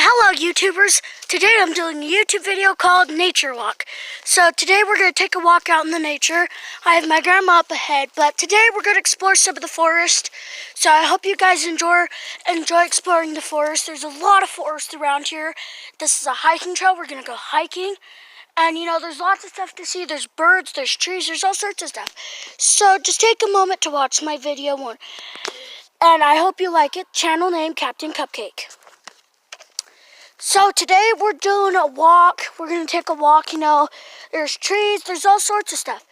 Hello YouTubers, today I'm doing a YouTube video called Nature Walk. So today we're going to take a walk out in the nature. I have my grandma up ahead, but today we're going to explore some of the forest. So I hope you guys enjoy exploring the forest. There's a lot of forest around here. This is a hiking trail, we're going to go hiking. And you know, there's lots of stuff to see. There's birds, there's trees, there's all sorts of stuff. So just take a moment to watch my video. And I hope you like it. Channel name, Captain Cupcake. So today we're doing a walk. We're going to take a walk, you know. There's trees, there's all sorts of stuff.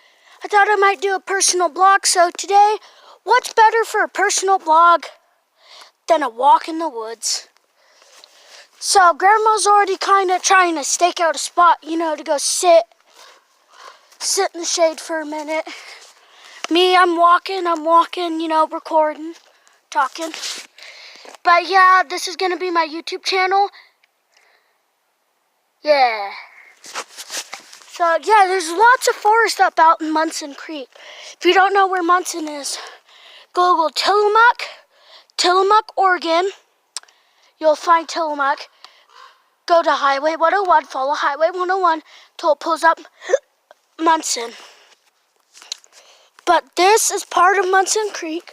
I thought I might do a personal blog. So today, what's better for a personal blog than a walk in the woods? So Grandma's already kind of trying to stake out a spot, you know, to go sit in the shade for a minute. Me, I'm walking, you know, recording, talking. But yeah, this is going to be my YouTube channel. Yeah. So yeah, there's lots of forest up out in Munson Creek. If you don't know where Munson is, Google Tillamook, Oregon. You'll find Tillamook. Go to Highway 101, follow Highway 101 till it pulls up Munson. But this is part of Munson Creek.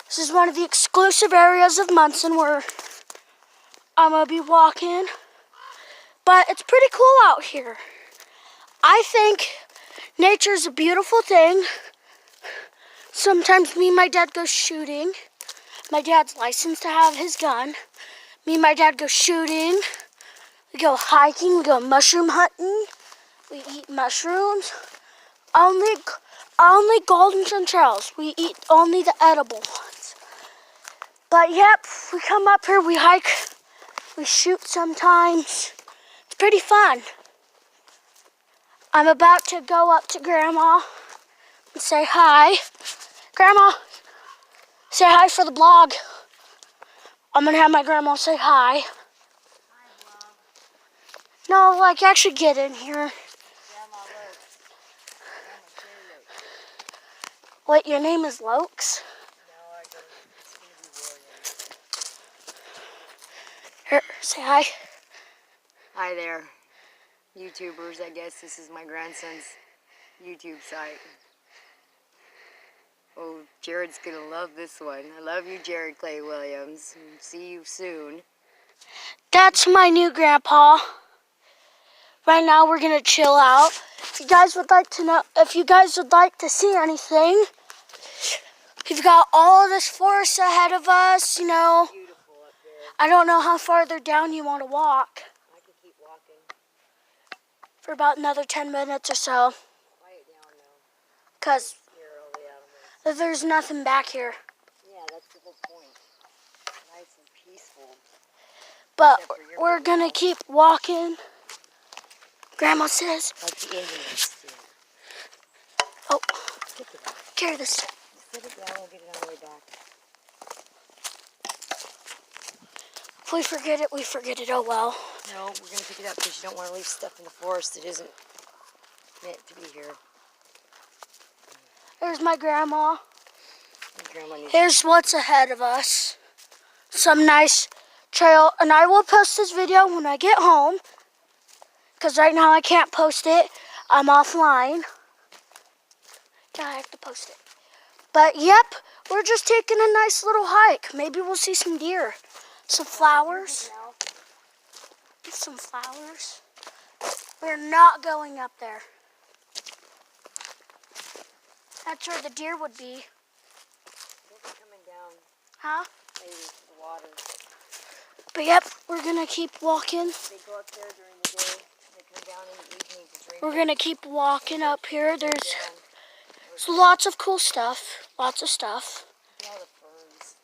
This is one of the exclusive areas of Munson where I'm going to be walking. But it's pretty cool out here. I think nature's a beautiful thing. Sometimes me and my dad go shooting. My dad's licensed to have his gun. Me and my dad go shooting. We go hiking. We go mushroom hunting. We eat mushrooms. Only golden chanterelles. We eat only the edible ones. But yep, we come up here, we hike, we shoot sometimes. Pretty fun. I'm about to go up to Grandma and say hi. Grandma, say hi for the blog. I'm gonna have my grandma say hi. Hi, Mom. No, like actually get in here. Grandma, look. Wait, your name is Lokes? No, I got it's gonna be William. Here, say hi. Hi there, YouTubers. I guess this is my grandson's YouTube site. Oh, Jared's gonna love this one. I love you, Jared Clay Williams. See you soon. That's my new grandpa. Right now we're gonna chill out. If you guys would like to see anything, we've got all of this forest ahead of us, you know. Beautiful up there. I don't know how farther down you want to walk. For about another 10 minutes or so. Quiet down though. Because there's nothing back here. Yeah, that's the whole point. Nice and peaceful. But we're going to keep walking. Grandma says. Like the Indians do. Oh, carry this. Set it down, we'll get it on the way back. If we forget it, oh well. No, we're going to pick it up because you don't want to leave stuff in the forest that isn't meant to be here. There's my grandma. Here's what's ahead of us. Some nice trail. And I will post this video when I get home. Because right now I can't post it. I'm offline. Yeah, I have to post it. But yep, we're just taking a nice little hike. Maybe we'll see some deer. Some flowers. Some flowers. We're not going up there. That's where the deer would be. They'll be coming down. Huh? Maybe to the water. But yep, we're gonna keep walking. They go up there during the day. They come down in the evening to drink. We're gonna keep walking up here. There's lots of cool stuff. Lots of stuff. Look at all the ferns.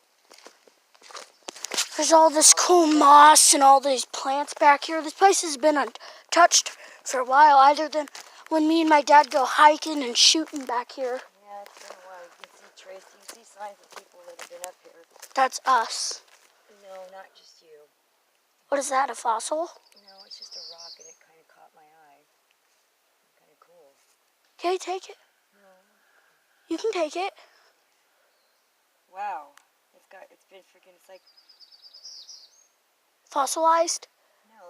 There's all this cool moss and all these plants back here. This place has been untouched for a while, other than when me and my dad go hiking and shooting back here. Yeah, it's been a while. You can see traces. You see signs of people that have been up here. That's us. No, not just you. What is that, a fossil? No, it's just a rock and it kind of caught my eye. Kind of cool. Okay, take it. No. You can take it. Wow. It's been freaking, it's like Fossilized?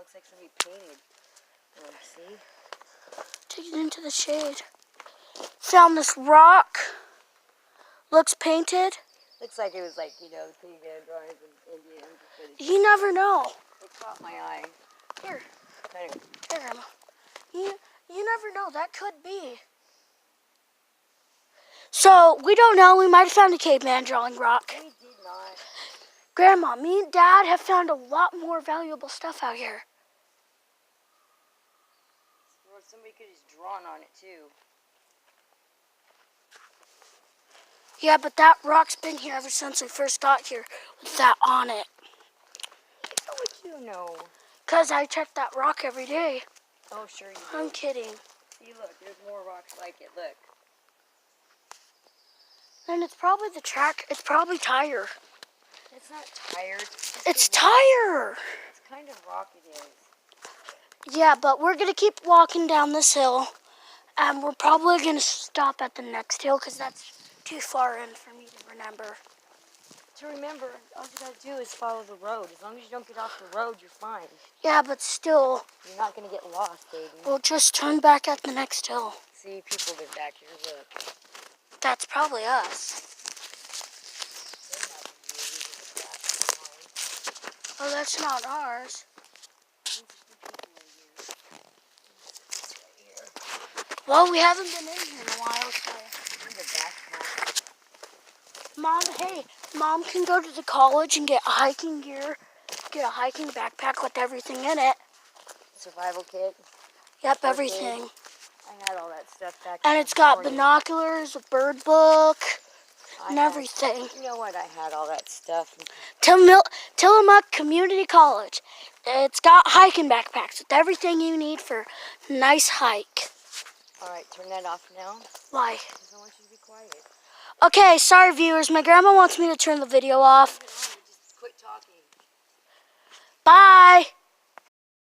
looks like somebody painted. Oh, see? Take it into the shade. Found this rock. Looks painted. Looks like it was like, you know, the caveman drawings and Indians. You never know. It caught my eye. Here. Kind of. Here, Grandma. You never know. That could be. So, we don't know. We might have found a caveman drawing rock. We did not. Grandma, me and Dad have found a lot more valuable stuff out here. Well, somebody could have just drawn on it, too. Yeah, but that rock's been here ever since we first got here with that on it. How would you know? Because I check that rock every day. Oh, sure you do. I'm kidding. See, look, there's more rocks like it. Look. And it's probably the track. It's probably tire. It's not tired. It's tire. It's kind of rock it is. Yeah, but we're going to keep walking down this hill. And we're probably going to stop at the next hill because that's too far in for me to remember. To remember, all you gotta do is follow the road. As long as you don't get off the road, you're fine. Yeah, but still, You're not gonna get lost, baby. we'll just turn back at the next hill. See, people live back here. Look. That's probably us. Oh, that's not ours. Well, we haven't been in here in a while, so. Mom, hey, Mom can go to the college and get hiking gear, get a hiking backpack with everything in it. Survival kit. Yep, Okay. everything. I had all that stuff back And in it's the got morning. binoculars, a bird book, and had- everything. You know what? I had all that stuff. Tillamook Community College. It's got hiking backpacks with everything you need for a nice hike. All right, turn that off now. Why? Because I want you to be quiet. Okay, sorry viewers. My grandma wants me to turn the video off. Just quit talking. Bye.